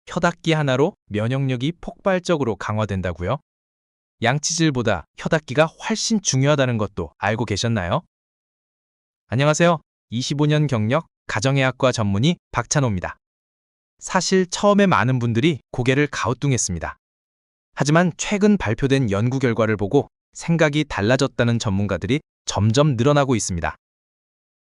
혀 닦기 하나로 면역력이 폭발적으로 강화된다고요? 양치질보다 혀 닦기가 훨씬 중요하다는 것도 알고 계셨나요? 안녕하세요. 25년 경력 가정의학과 전문의 박찬호입니다. 사실 처음에 많은 분들이 고개를 가우뚱했습니다. 하지만 최근 발표된 연구 결과를 보고 생각이 달라졌다는 전문가들이 점점 늘어나고 있습니다.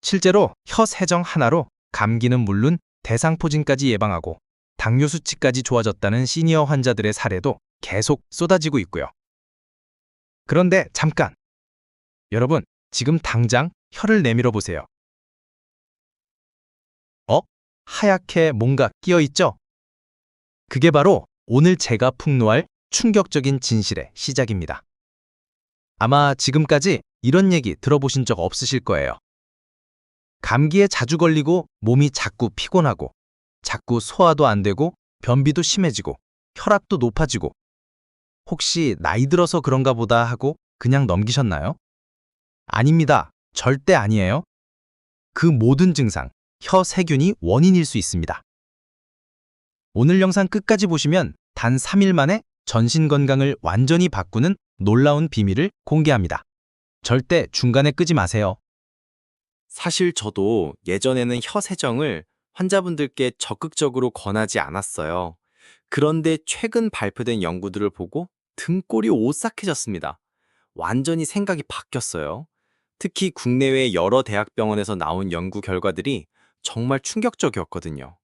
실제로 혀 세정 하나로 감기는 물론 대상포진까지 예방하고 당뇨 수치까지 좋아졌다는 시니어 환자들의 사례도 계속 쏟아지고 있고요. 그런데 잠깐! 여러분, 지금 당장 혀를 내밀어 보세요. 하얗게 뭔가 끼어 있죠? 그게 바로 오늘 제가 폭로할 충격적인 진실의 시작입니다. 아마 지금까지 이런 얘기 들어보신 적 없으실 거예요. 감기에 자주 걸리고 몸이 자꾸 피곤하고 자꾸 소화도 안 되고 변비도 심해지고 혈압도 높아지고 혹시 나이 들어서 그런가 보다 하고 그냥 넘기셨나요? 아닙니다. 절대 아니에요. 그 모든 증상, 혀 세균이 원인일 수 있습니다. 오늘 영상 끝까지 보시면 단 3일 만에 전신 건강을 완전히 바꾸는 놀라운 비밀을 공개합니다. 절대 중간에 끄지 마세요. 사실 저도 예전에는 혀 세정을 환자분들께 적극적으로 권하지 않았어요. 그런데 최근 발표된 연구들을 보고 등골이 오싹해졌습니다. 완전히 생각이 바뀌었어요. 특히 국내외 여러 대학병원에서 나온 연구 결과들이 정말 충격적이었거든요.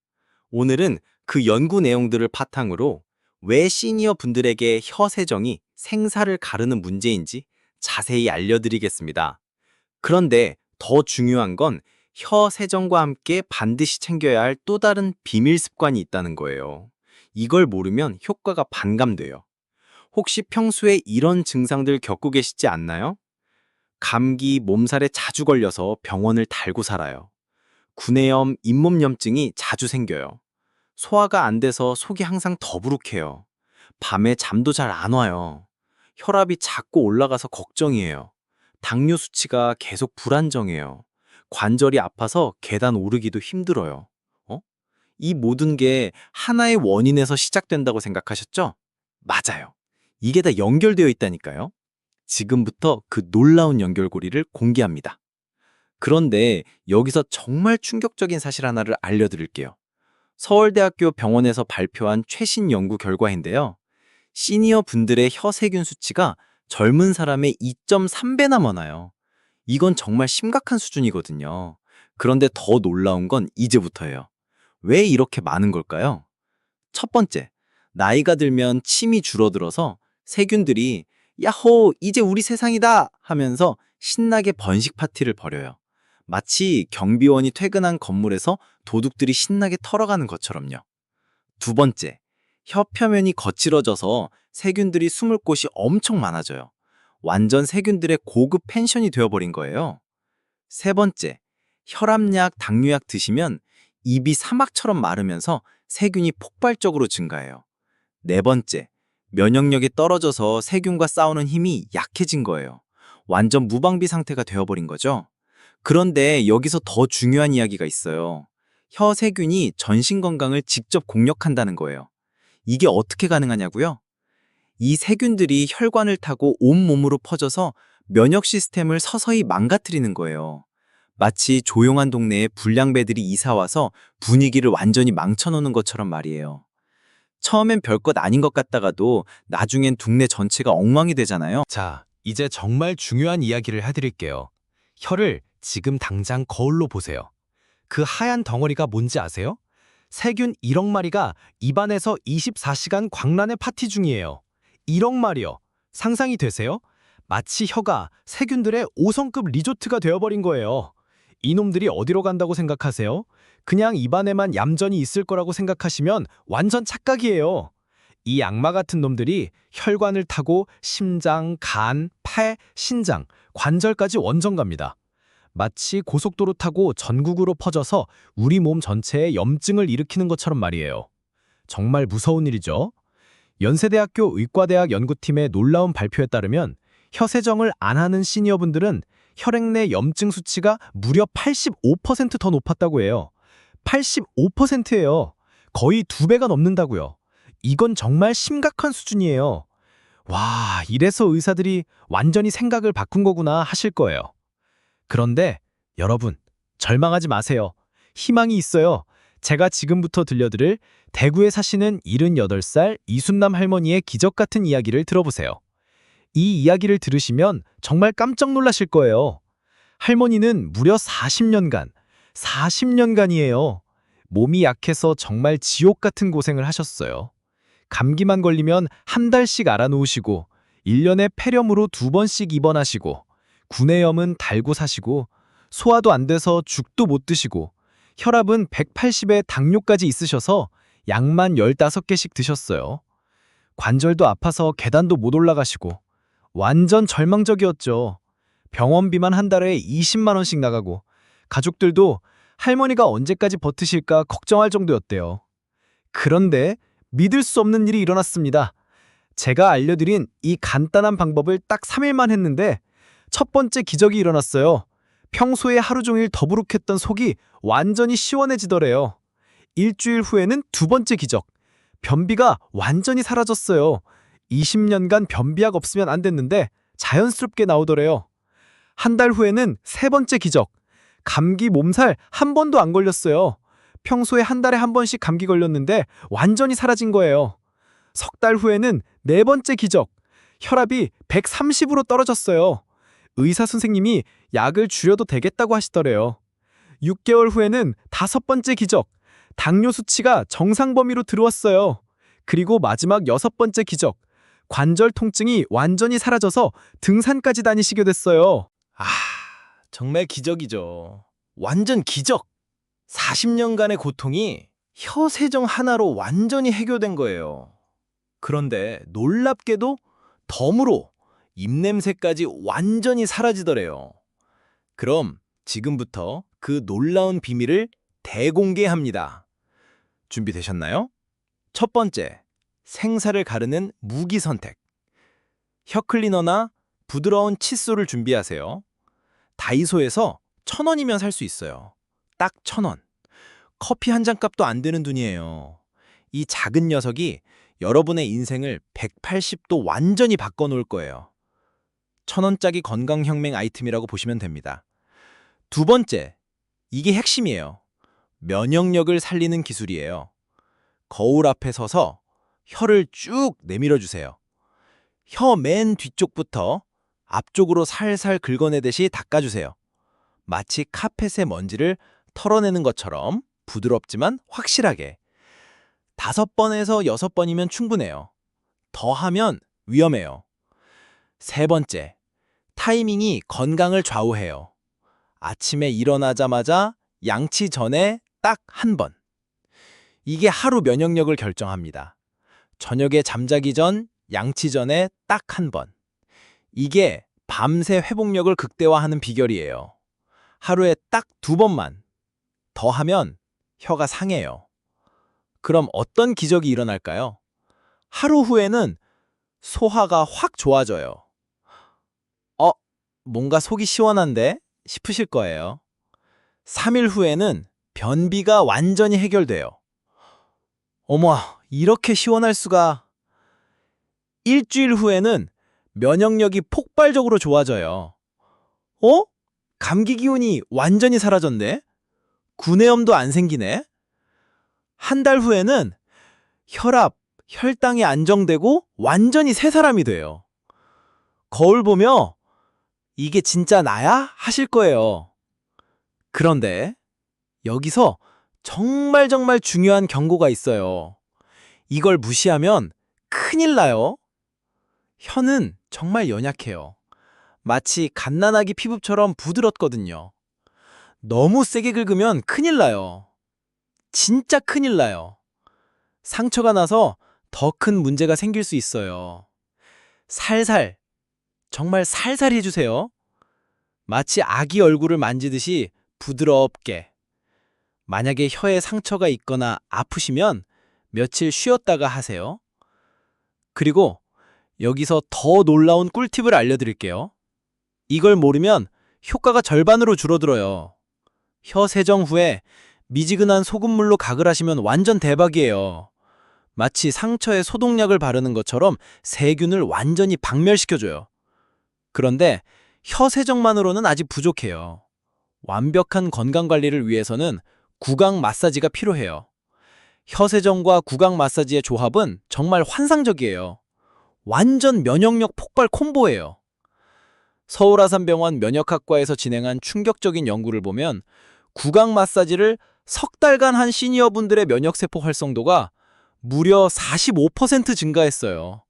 오늘은 그 연구 내용들을 바탕으로 왜 시니어 분들에게 혀 세정이 생사를 가르는 문제인지 자세히 알려드리겠습니다. 그런데 더 중요한 건 혀 세정과 함께 반드시 챙겨야 할 또 다른 비밀 습관이 있다는 거예요. 이걸 모르면 효과가 반감돼요. 혹시 평소에 이런 증상들 겪고 계시지 않나요? 감기, 몸살에 자주 걸려서 병원을 달고 살아요. 구내염, 잇몸염증이 자주 생겨요. 소화가 안 돼서 속이 항상 더부룩해요. 밤에 잠도 잘 안 와요. 혈압이 자꾸 올라가서 걱정이에요. 당뇨 수치가 계속 불안정해요. 관절이 아파서 계단 오르기도 힘들어요. 어? 이 모든 게 하나의 원인에서 시작된다고 생각하셨죠? 맞아요. 이게 다 연결되어 있다니까요. 지금부터 그 놀라운 연결고리를 공개합니다. 그런데 여기서 정말 충격적인 사실 하나를 알려드릴게요. 서울대학교 병원에서 발표한 최신 연구 결과인데요. 시니어 분들의 혀세균 수치가 젊은 사람의 2.3배나 많아요. 이건 정말 심각한 수준이거든요. 그런데 더 놀라운 건 이제부터예요. 왜 이렇게 많은 걸까요? 첫 번째, 나이가 들면 침이 줄어들어서 세균들이 야호, 이제 우리 세상이다 하면서 신나게 번식 파티를 벌여요. 마치 경비원이 퇴근한 건물에서 도둑들이 신나게 털어가는 것처럼요. 두 번째, 혀 표면이 거칠어져서 세균들이 숨을 곳이 엄청 많아져요. 완전 세균들의 고급 펜션이 되어버린 거예요. 세 번째, 혈압약, 당뇨약 드시면 입이 사막처럼 마르면서 세균이 폭발적으로 증가해요. 네 번째, 면역력이 떨어져서 세균과 싸우는 힘이 약해진 거예요. 완전 무방비 상태가 되어버린 거죠. 그런데 여기서 더 중요한 이야기가 있어요. 혀 세균이 전신 건강을 직접 공격한다는 거예요. 이게 어떻게 가능하냐고요? 이 세균들이 혈관을 타고 온몸으로 퍼져서 면역 시스템을 서서히 망가뜨리는 거예요. 마치 조용한 동네에 불량배들이 이사와서 분위기를 완전히 망쳐놓는 것처럼 말이에요. 처음엔 별것 아닌 것 같다가도 나중엔 동네 전체가 엉망이 되잖아요. 자, 이제 정말 중요한 이야기를 해드릴게요. 혀를 지금 당장 거울로 보세요. 그 하얀 덩어리가 뭔지 아세요? 세균 1억 마리가 입안에서 24시간 광란의 파티 중이에요. 1억 마리요. 상상이 되세요? 마치 혀가 세균들의 5성급 리조트가 되어버린 거예요. 이놈들이 어디로 간다고 생각하세요? 그냥 입안에만 얌전히 있을 거라고 생각하시면 완전 착각이에요. 이 악마 같은 놈들이 혈관을 타고 심장, 간, 폐, 신장, 관절까지 원정 갑니다. 마치 고속도로 타고 전국으로 퍼져서 우리 몸 전체에 염증을 일으키는 것처럼 말이에요. 정말 무서운 일이죠. 연세대학교 의과대학 연구팀의 놀라운 발표에 따르면 혀세정을 안 하는 시니어분들은 혈액 내 염증 수치가 무려 85%더 높았다고 해요. 85%예요. 거의 2배가 넘는다고요. 이건 정말 심각한 수준이에요. 와, 이래서 의사들이 완전히 생각을 바꾼 거구나 하실 거예요. 그런데 여러분, 절망하지 마세요. 희망이 있어요. 제가 지금부터 들려드릴 대구에 사시는 78살 이순남 할머니의 기적 같은 이야기를 들어보세요. 이 이야기를 들으시면 정말 깜짝 놀라실 거예요. 할머니는 무려 40년간이에요. 몸이 약해서 정말 지옥 같은 고생을 하셨어요. 감기만 걸리면 한 달씩 알아놓으시고 1년에 폐렴으로 2번씩 입원하시고 구내염은 달고 사시고 소화도 안 돼서 죽도 못 드시고 혈압은 180에 당뇨까지 있으셔서 약만 15개씩 드셨어요. 관절도 아파서 계단도 못 올라가시고 완전 절망적이었죠. 병원비만 한 달에 20만 원씩 나가고 가족들도 할머니가 언제까지 버티실까 걱정할 정도였대요. 그런데 믿을 수 없는 일이 일어났습니다. 제가 알려드린 이 간단한 방법을 딱 3일만 했는데 첫 번째 기적이 일어났어요. 평소에 하루 종일 더부룩했던 속이 완전히 시원해지더래요. 일주일 후에는 두 번째 기적. 변비가 완전히 사라졌어요. 20년간 변비약 없으면 안 됐는데 자연스럽게 나오더래요. 한 달 후에는 세 번째 기적. 감기 몸살 한 번도 안 걸렸어요. 평소에 한 달에 한 번씩 감기 걸렸는데 완전히 사라진 거예요. 석 달 후에는 네 번째 기적. 혈압이 130으로 떨어졌어요. 의사 선생님이 약을 줄여도 되겠다고 하시더래요. 6개월 후에는 다섯 번째 기적. 당뇨 수치가 정상 범위로 들어왔어요. 그리고 마지막 여섯 번째 기적. 관절 통증이 완전히 사라져서 등산까지 다니시게 됐어요. 정말 기적이죠. 완전 기적! 40년간의 고통이 혀세정 하나로 완전히 해결된 거예요. 그런데 놀랍게도 덤으로 입냄새까지 완전히 사라지더래요. 그럼 지금부터 그 놀라운 비밀을 대공개합니다. 준비되셨나요? 첫 번째, 생사를 가르는 무기 선택. 혀클리너나 부드러운 칫솔을 준비하세요. 다이소에서 1,000원이면 살 수 있어요. 딱 1,000원. 커피 한 잔 값도 안 되는 돈이에요. 이 작은 녀석이 여러분의 인생을 180도 완전히 바꿔놓을 거예요. 1,000원짜리 건강혁명 아이템이라고 보시면 됩니다. 두 번째, 이게 핵심이에요. 면역력을 살리는 기술이에요. 거울 앞에 서서 혀를 쭉 내밀어 주세요. 혀 맨 뒤쪽부터 앞쪽으로 살살 긁어내듯이 닦아주세요. 마치 카펫의 먼지를 털어내는 것처럼 부드럽지만 확실하게. 5번에서 6번이면 충분해요. 더 하면 위험해요. 세 번째, 타이밍이 건강을 좌우해요. 아침에 일어나자마자 양치 전에 딱 한 번. 이게 하루 면역력을 결정합니다. 저녁에 잠자기 전 양치 전에 딱 한 번. 이게 밤새 회복력을 극대화하는 비결이에요. 하루에 딱 2번만. 더 하면 혀가 상해요. 그럼 어떤 기적이 일어날까요? 하루 후에는 소화가 확 좋아져요. 뭔가 속이 시원한데? 싶으실 거예요. 3일 후에는 변비가 완전히 해결돼요. 어머, 이렇게 시원할 수가. 일주일 후에는 면역력이 폭발적으로 좋아져요. 감기 기운이 완전히 사라졌네? 구내염도 안 생기네? 한 달 후에는 혈압, 혈당이 안정되고 완전히 새 사람이 돼요. 거울 보며 이게 진짜 나야? 하실 거예요. 그런데 여기서 정말 중요한 경고가 있어요. 이걸 무시하면 큰일 나요. 혀는 정말 연약해요. 마치 갓난아기 피부처럼 부드럽거든요. 너무 세게 긁으면 큰일 나요. 진짜 큰일 나요. 상처가 나서 더 큰 문제가 생길 수 있어요. 살살, 정말 살살 해주세요. 마치 아기 얼굴을 만지듯이 부드럽게. 만약에 혀에 상처가 있거나 아프시면 며칠 쉬었다가 하세요. 그리고 여기서 더 놀라운 꿀팁을 알려드릴게요. 이걸 모르면 효과가 절반으로 줄어들어요. 혀 세정 후에 미지근한 소금물로 각을 하시면 완전 대박이에요. 마치 상처에 소독약을 바르는 것처럼 세균을 완전히 박멸시켜줘요. 그런데 혀세정만으로는 아직 부족해요. 완벽한 건강관리를 위해서는 구강 마사지가 필요해요. 혀세정과 구강 마사지의 조합은 정말 환상적이에요. 완전 면역력 폭발 콤보예요. 서울아산병원 면역학과에서 진행한 충격적인 연구를 보면 구강 마사지를 석 달간 한 시니어분들의 면역세포 활성도가 무려 45% 증가했어요.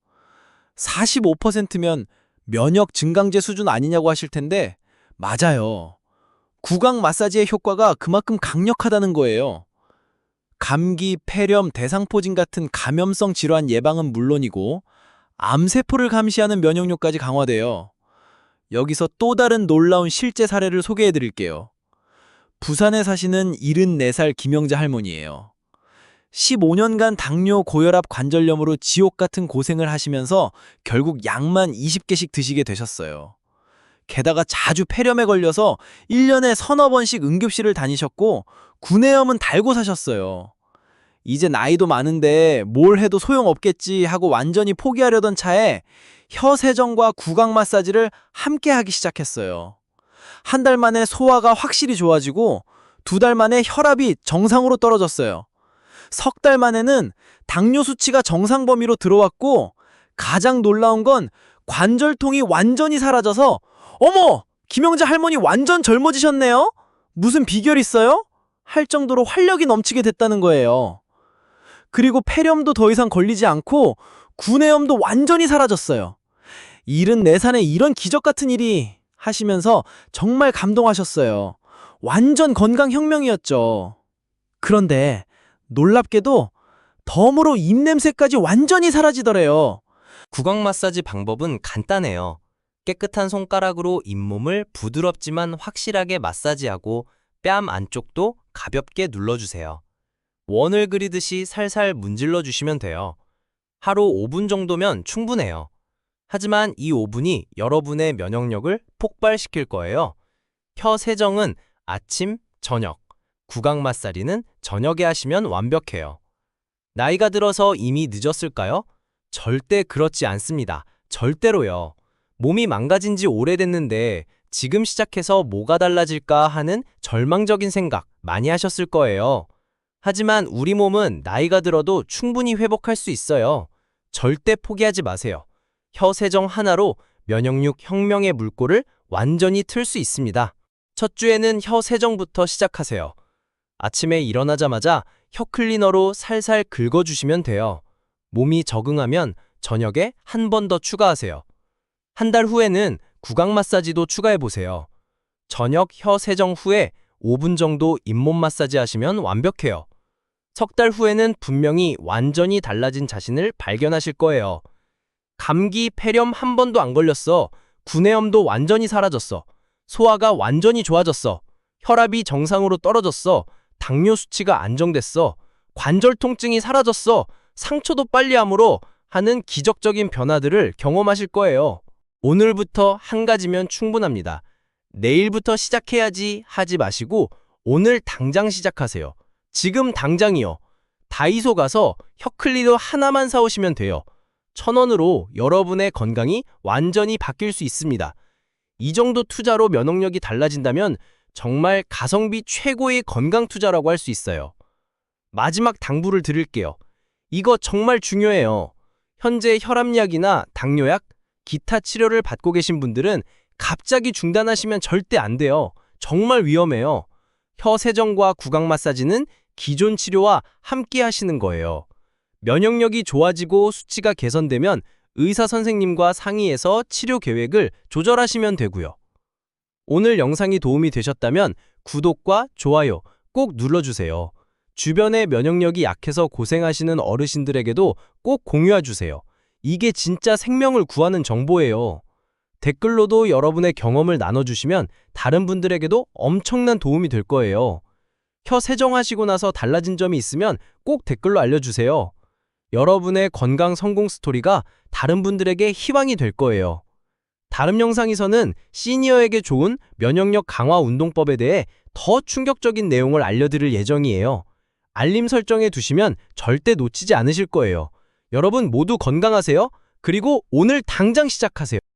45%면 면역 증강제 수준 아니냐고 하실 텐데 맞아요. 구강 마사지의 효과가 그만큼 강력하다는 거예요. 감기, 폐렴, 대상포진 같은 감염성 질환 예방은 물론이고 암세포를 감시하는 면역력까지 강화돼요. 여기서 또 다른 놀라운 실제 사례를 소개해 드릴게요. 부산에 사시는 74살 김영자 할머니예요. 15년간 당뇨, 고혈압, 관절염으로 지옥 같은 고생을 하시면서 결국 약만 20개씩 드시게 되셨어요. 게다가 자주 폐렴에 걸려서 1년에 서너 번씩 응급실을 다니셨고 구내염은 달고 사셨어요. 이제 나이도 많은데 뭘 해도 소용없겠지 하고 완전히 포기하려던 차에 혀세정과 구강 마사지를 함께 하기 시작했어요. 한 달 만에 소화가 확실히 좋아지고 2달 만에 혈압이 정상으로 떨어졌어요. 석 달 만에는 당뇨 수치가 정상 범위로 들어왔고 가장 놀라운 건 관절통이 완전히 사라져서 어머! 김영자 할머니 완전 젊어지셨네요? 무슨 비결 있어요? 할 정도로 활력이 넘치게 됐다는 거예요. 그리고 폐렴도 더 이상 걸리지 않고 구내염도 완전히 사라졌어요. 74살에 이런 기적 같은 일이 하시면서 정말 감동하셨어요. 완전 건강혁명이었죠. 그런데 놀랍게도 덤으로 입냄새까지 완전히 사라지더래요. 구강 마사지 방법은 간단해요. 깨끗한 손가락으로 잇몸을 부드럽지만 확실하게 마사지하고 뺨 안쪽도 가볍게 눌러주세요. 원을 그리듯이 살살 문질러 주시면 돼요. 하루 5분 정도면 충분해요. 하지만 이 5분이 여러분의 면역력을 폭발시킬 거예요. 혀 세정은 아침, 저녁, 구강 마사지는 저녁에 하시면 완벽해요. 나이가 들어서 이미 늦었을까요? 절대 그렇지 않습니다. 절대로요. 몸이 망가진 지 오래됐는데 지금 시작해서 뭐가 달라질까 하는 절망적인 생각 많이 하셨을 거예요. 하지만 우리 몸은 나이가 들어도 충분히 회복할 수 있어요. 절대 포기하지 마세요. 혀 세정 하나로 면역력 혁명의 물꼬를 완전히 틀 수 있습니다. 첫 주에는 혀 세정부터 시작하세요. 아침에 일어나자마자 혀 클리너로 살살 긁어주시면 돼요. 몸이 적응하면 저녁에 한 번 더 추가하세요. 한 달 후에는 구강 마사지도 추가해보세요. 저녁 혀 세정 후에 5분 정도 잇몸 마사지 하시면 완벽해요. 석 달 후에는 분명히 완전히 달라진 자신을 발견하실 거예요. 감기, 폐렴 한 번도 안 걸렸어. 구내염도 완전히 사라졌어. 소화가 완전히 좋아졌어. 혈압이 정상으로 떨어졌어. 당뇨 수치가 안정됐어. 관절 통증이 사라졌어. 상처도 빨리 아물어 하는 기적적인 변화들을 경험하실 거예요. 오늘부터 한 가지면 충분합니다. 내일부터 시작해야지 하지 마시고 오늘 당장 시작하세요. 지금 당장이요. 다이소 가서 혀 클리너 하나만 사오시면 돼요. 1,000원으로 여러분의 건강이 완전히 바뀔 수 있습니다. 이 정도 투자로 면역력이 달라진다면 정말 가성비 최고의 건강 투자라고 할 수 있어요. 마지막 당부를 드릴게요. 이거 정말 중요해요. 현재 혈압약이나 당뇨약, 기타 치료를 받고 계신 분들은 갑자기 중단하시면 절대 안 돼요. 정말 위험해요. 혀 세정과 구강 마사지는 기존 치료와 함께 하시는 거예요. 면역력이 좋아지고 수치가 개선되면 의사 선생님과 상의해서 치료 계획을 조절하시면 되고요. 오늘 영상이 도움이 되셨다면 구독과 좋아요 꼭 눌러주세요. 주변에 면역력이 약해서 고생하시는 어르신들에게도 꼭 공유해주세요. 이게 진짜 생명을 구하는 정보예요. 댓글로도 여러분의 경험을 나눠주시면 다른 분들에게도 엄청난 도움이 될 거예요. 혀 세정하시고 나서 달라진 점이 있으면 꼭 댓글로 알려주세요. 여러분의 건강 성공 스토리가 다른 분들에게 희망이 될 거예요. 다른 영상에서는 시니어에게 좋은 면역력 강화 운동법에 대해 더 충격적인 내용을 알려드릴 예정이에요. 알림 설정해 두시면 절대 놓치지 않으실 거예요. 여러분 모두 건강하세요. 그리고 오늘 당장 시작하세요.